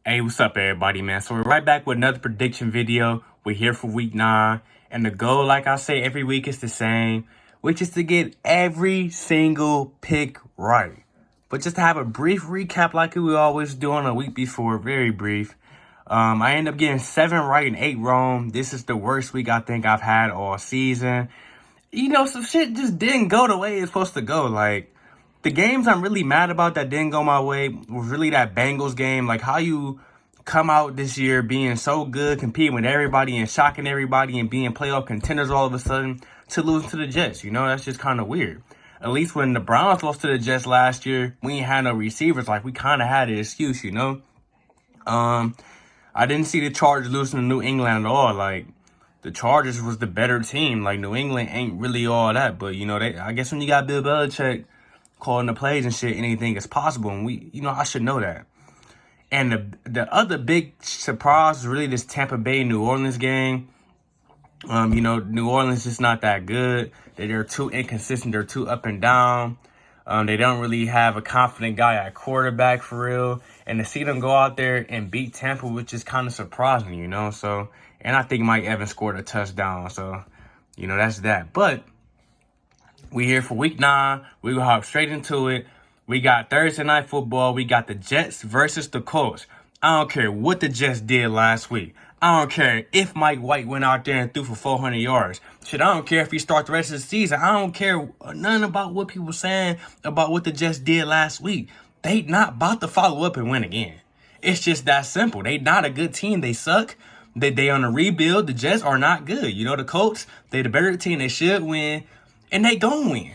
Hey, what's up, everybody, man? So we're right back with another prediction video. We're here for week 9. And the goal, like I say, every week is the same, which is to get every single pick right. But just to have a brief recap like we always do on a week before, very brief. I ended up getting 7 right and 8 wrong. This is the worst week I think I've had all season. Some shit just didn't go the way it's supposed to go. Like, the games I'm really mad about that didn't go my way was really that Bengals game. Like, how you come out this year being so good, competing with everybody and shocking everybody and being playoff contenders all of a sudden to lose to the Jets. That's just kind of weird. At least when the Browns lost to the Jets last year, we ain't had no receivers. Like, we kind of had an excuse, I didn't see the Chargers losing to New England at all. Like, the Chargers was the better team. Like, New England ain't really all that. But, I guess when you got Bill Belichick calling the plays and shit, anything is possible. And I should know that. And the other big surprise is really this Tampa Bay New Orleans game. New Orleans is not that good. They're too inconsistent. They're too up and down. They don't really have a confident guy at quarterback for real. And to see them go out there and beat Tampa, which is kind of surprising, So, and I think Mike Evans scored a touchdown. So, that's that. But we here for week 9. We gonna hop straight into it. We got Thursday night football. We got the Jets versus the Colts. I don't care what the Jets did last week. I don't care if Mike White went out there and threw for 400 yards. Shit, I don't care if he starts the rest of the season. I don't care nothing about what people saying about what the Jets did last week. They not about to follow up and win again. It's just that simple. They not a good team. They suck. They on a rebuild. The Jets are not good. The Colts, they the better team. They should win. And they gonna win.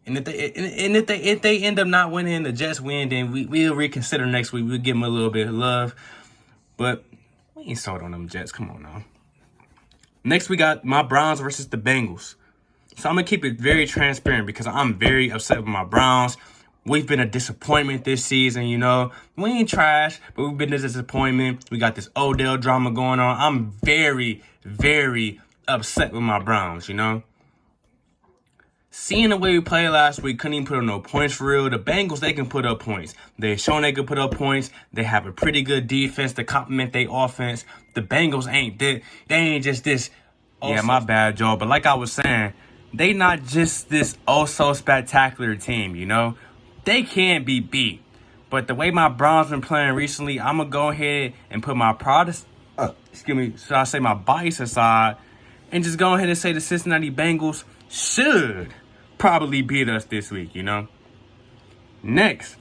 And if they end up not winning, the Jets win, then we'll reconsider next week. We'll give them a little bit of love. But we ain't sold on them Jets. Come on now. Next, we got my Browns versus the Bengals. So I'm going to keep it very transparent because I'm very upset with my Browns. We've been a disappointment this season, We ain't trash, but we've been a disappointment. We got this Odell drama going on. I'm very, very upset with my Browns, Seeing the way we played last week, couldn't even put up no points for real. The Bengals, they can put up points. They've shown they can put up points. They have a pretty good defense to complement their offense. The Bengals ain't that. They ain't just this. Yeah, my bad, Joe. But like I was saying, they not just this oh-so-spectacular team, They can be beat. But the way my Browns been playing recently, I'm going to go ahead and put my my bias aside and just go ahead and say the Cincinnati Bengals should probably beat us this week, Next,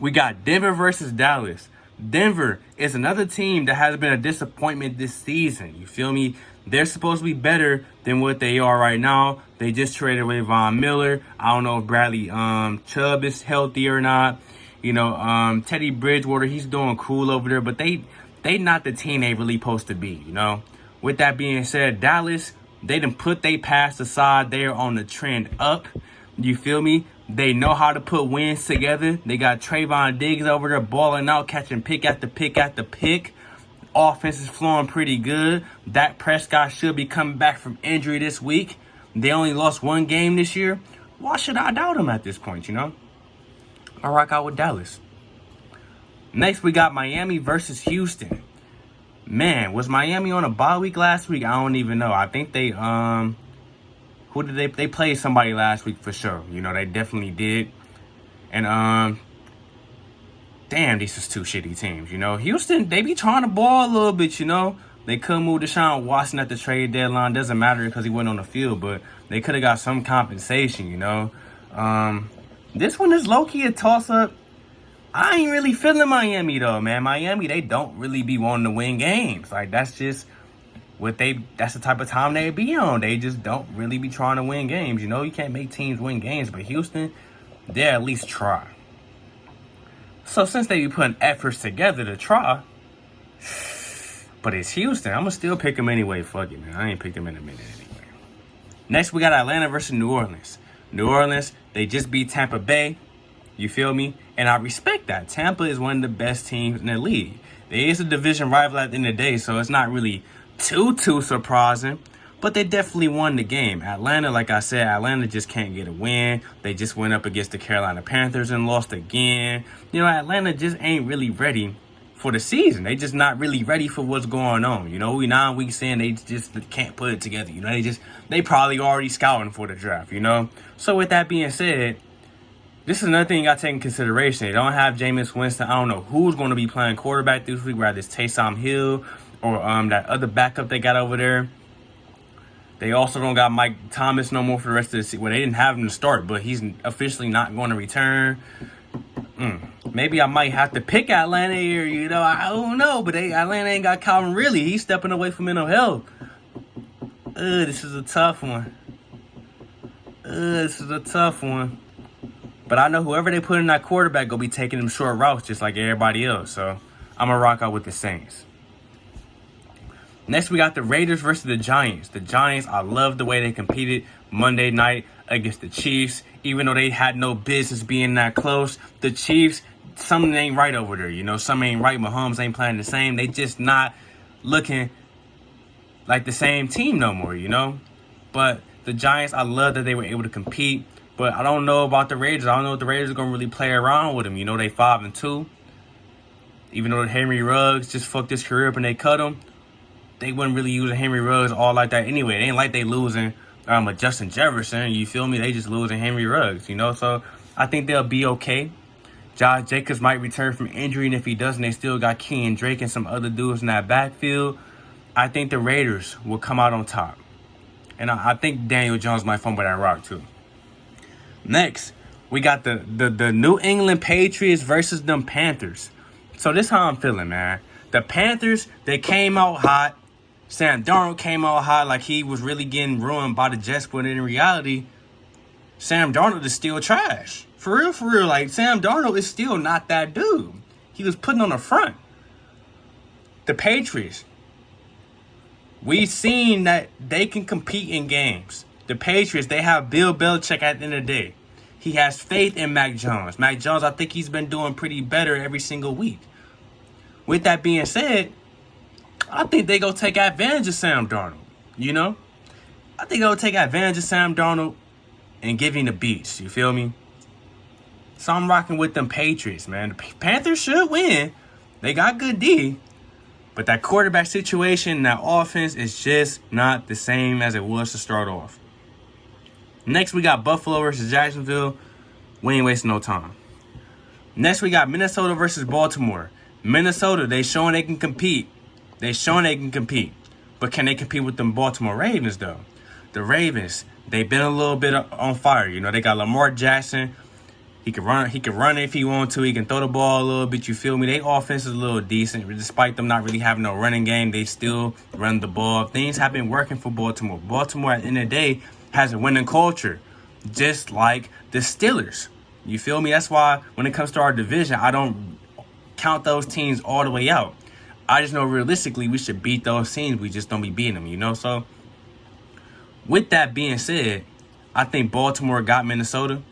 we got Denver versus Dallas. Denver is another team that has been a disappointment this season. You feel me? They're supposed to be better than what they are right now. They just traded away Von Miller. I don't know if Bradley Chubb is healthy or not. Teddy Bridgewater, he's doing cool over there, but they not the team they really supposed to be, With that being said, Dallas, they done put their past aside. They're on the trend up. You feel me? They know how to put wins together. They got Trayvon Diggs over there balling out, catching pick after pick after pick. Offense is flowing pretty good. Dak Prescott should be coming back from injury this week. They only lost 1 game this year. Why should I doubt them at this point, I rock out with Dallas. Next, we got Miami versus Houston. Man, was Miami on a bye week last week? I don't even know. I think they who did they played somebody last week for sure. They definitely did. And damn, these is 2 shitty teams, Houston, they be trying to ball a little bit, They couldn't move Deshaun Watson at the trade deadline. Doesn't matter because he went on the field, but they could have got some compensation, This one is low-key a toss-up. I ain't really feeling Miami, though, man. Miami, they don't really be wanting to win games. Like, that's just that's the type of time they be on. They just don't really be trying to win games. You can't make teams win games, but Houston, they at least try. So since they be putting efforts together to try, but it's Houston, I'm going to still pick them anyway. Fuck it, man. I ain't picked them in a minute anyway. Next, we got Atlanta versus New Orleans. New Orleans, they just beat Tampa Bay. You feel me? And I respect that. Tampa is one of the best teams in the league. They is a division rival at the end of the day, so it's not really too surprising. But they definitely won the game. Atlanta, like I said, Atlanta just can't get a win. They just went up against the Carolina Panthers and lost again. Atlanta just ain't really ready for the season. They just not really ready for what's going on. You know, we 9 weeks in, they just can't put it together. You know, they probably already scouting for the draft, you know. So with that being said, this is another thing you got to take in consideration. They don't have Jameis Winston. I don't know who's going to be playing quarterback this week, whether it's Taysom Hill or that other backup they got over there. They also don't got Mike Thomas no more for the rest of the season. Well, they didn't have him to start, but he's officially not going to return. Maybe I might have to pick Atlanta here, you know. I don't know, but Atlanta ain't got Calvin Ridley. He's stepping away from mental health. This is a tough one. But I know whoever they put in that quarterback gonna be taking them short routes just like everybody else. So I'm gonna rock out with the Saints. Next, we got the Raiders versus the Giants. The Giants, I love the way they competed Monday night against the Chiefs. Even though they had no business being that close, the Chiefs, something ain't right over there. You know, something ain't right. Mahomes ain't playing the same. They just not looking like the same team no more, you know. But the Giants, I love that they were able to compete. But I don't know about the Raiders. I don't know if the Raiders are going to really play around with them. You know, they 5-2. Even though Henry Ruggs just fucked his career up and they cut him, they wouldn't really use Henry Ruggs all like that anyway. It ain't like they losing a Justin Jefferson. You feel me? They just losing Henry Ruggs, you know. So I think they'll be okay. Josh Jacobs might return from injury, and if he doesn't, they still got Kenyon Drake and some other dudes in that backfield. I think the Raiders will come out on top. And I think Daniel Jones might fumble that rock too. Next, we got the New England Patriots versus them Panthers. So this how I'm feeling, man. The Panthers, they came out hot. Sam Darnold came out hot like he was really getting ruined by the Jets, but in reality, Sam Darnold is still trash. For real. Like, Sam Darnold is still not that dude. He was putting on the front. The Patriots, we've seen that they can compete in games. The Patriots, they have Bill Belichick at the end of the day. He has faith in Mac Jones. Mac Jones, I think he's been doing pretty better every single week. With that being said, I think they go take advantage of Sam Darnold, you know? I think they'll take advantage of Sam Darnold and give him the beats, you feel me? So I'm rocking with them Patriots, man. The Panthers should win. They got good D. But that quarterback situation, that offense is just not the same as it was to start off. Next, we got Buffalo versus Jacksonville. We ain't wasting no time. Next, we got Minnesota versus Baltimore. Minnesota, they showing they can compete. But can they compete with them Baltimore Ravens, though? The Ravens, they've been a little bit on fire. You know, they got Lamar Jackson. He can run if he wants to. He can throw the ball a little bit. You feel me? Their offense is a little decent. Despite them not really having no running game, they still run the ball. Things have been working for Baltimore. Baltimore, at the end of the day, has a winning culture, just like the Steelers. You feel me? That's why when it comes to our division, I don't count those teams all the way out. I just know realistically we should beat those teams. We just don't be beating them, you know? So with that being said, I think Baltimore got Minnesota,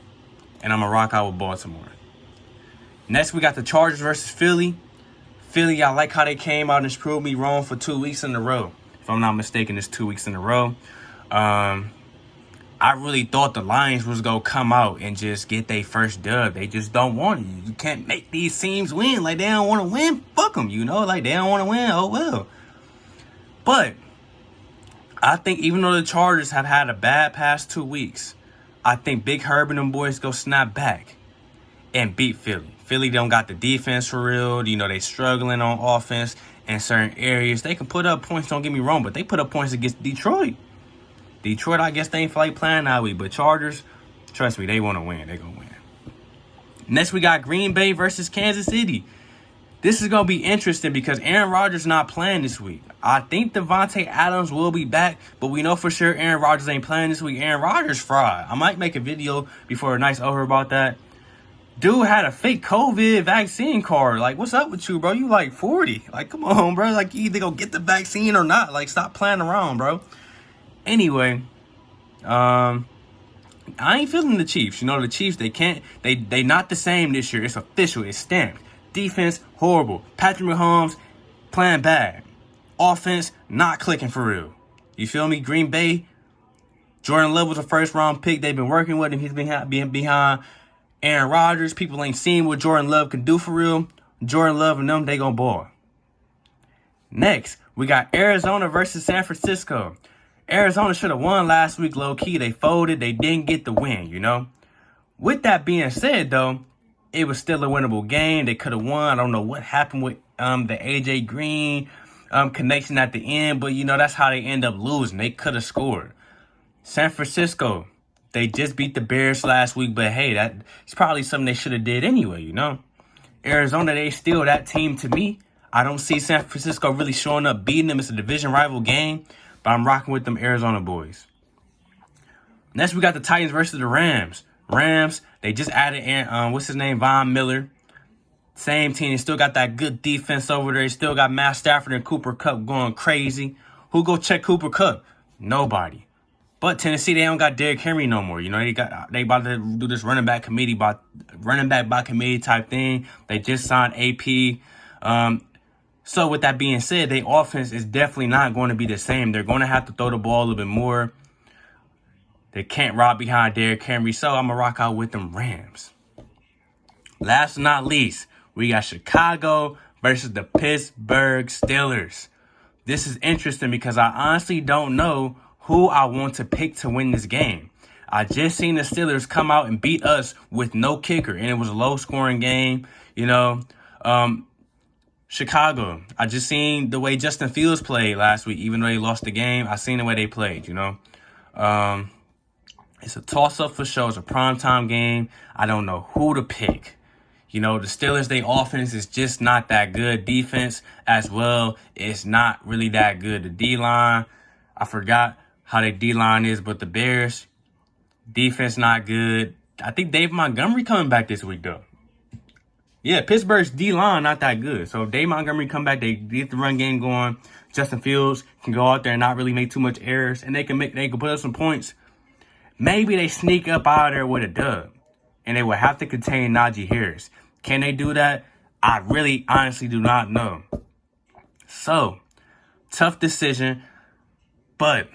and I'm going to rock out with Baltimore. Next, we got the Chargers versus Philly. Philly, I like how they came out and proved me wrong for 2 weeks in a row. If I'm not mistaken, it's 2 weeks in a row. I really thought the Lions was going to come out and just get their first dub. They just don't want it. You can't make these teams win. Like, they don't want to win. Fuck them, you know? Like, they don't want to win. Oh, well. But I think even though the Chargers have had a bad past 2 weeks, I think Big Herb and them boys go snap back and beat Philly. Philly don't got the defense for real. You know, they struggling on offense in certain areas. They can put up points, don't get me wrong, but they put up points against Detroit. Detroit, I guess they ain't like playing that way, but Chargers, trust me, they want to win. They going to win. Next, we got Green Bay versus Kansas City. This is going to be interesting because Aaron Rodgers not playing this week. I think Devontae Adams will be back, but we know for sure Aaron Rodgers ain't playing this week. Aaron Rodgers fried. I might make a video before the night's over about that. Dude had a fake COVID vaccine card. Like, what's up with you, bro? You like 40. Like, come on, bro. Like, you either go get the vaccine or not. Like, stop playing around, bro. Anyway, I ain't feeling the Chiefs. You know, the Chiefs, they not the same this year. It's official. It's stamped. Defense, horrible. Patrick Mahomes, playing bad. Offense, not clicking for real. You feel me? Green Bay, Jordan Love was a first-round pick. They've been working with him. He's been behind Aaron Rodgers. People ain't seen what Jordan Love can do for real. Jordan Love and them, they gonna ball. Next, we got Arizona versus San Francisco. Arizona should have won last week, low-key. They folded. They didn't get the win, you know? With that being said, though, it was still a winnable game. They could have won. I don't know what happened with the A.J. Green connection at the end, but, you know, that's how they end up losing. They could have scored. San Francisco, they just beat the Bears last week, but, hey, that's probably something they should have did anyway, you know? Arizona, they still that team to me. I don't see San Francisco really showing up, beating them. It's a division rival game, but I'm rocking with them Arizona boys. Next, we got the Titans versus the Rams. Rams, they just added, Von Miller. Same team. They still got that good defense over there. They still got Matt Stafford and Cooper Kupp going crazy. Who go check Cooper Kupp? Nobody. But Tennessee, they don't got Derrick Henry no more. You know, they about to do this running back by committee type thing. They just signed AP. So with that being said, their offense is definitely not going to be the same. They're going to have to throw the ball a little bit more. They can't rob behind Derrick Henry, so I'm going to rock out with them Rams. Last but not least, we got Chicago versus the Pittsburgh Steelers. This is interesting because I honestly don't know who I want to pick to win this game. I just seen the Steelers come out and beat us with no kicker, and it was a low-scoring game, you know. Chicago, I just seen the way Justin Fields played last week. Even though they lost the game, I seen the way they played, you know. It's a toss-up for sure. It's a primetime game. I don't know who to pick. You know, the Steelers, their offense is just not that good. Defense as well, it's not really that good. The D-line, I forgot how their D-line is, but the Bears, defense not good. I think Dave Montgomery coming back this week, though. Yeah, Pittsburgh's D-line not that good. So if Dave Montgomery come back, they get the run game going. Justin Fields can go out there and not really make too much errors, and they can put up some points. Maybe they sneak up out of there with a dub, and they will have to contain Najee Harris. Can they do that? I really honestly do not know. So, tough decision, but,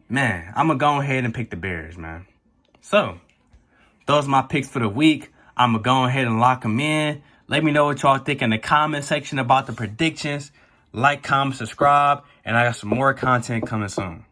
man, I'm going to go ahead and pick the Bears, man. So, those are my picks for the week. I'm going to go ahead and lock them in. Let me know what y'all think in the comment section about the predictions. Like, comment, subscribe, and I got some more content coming soon.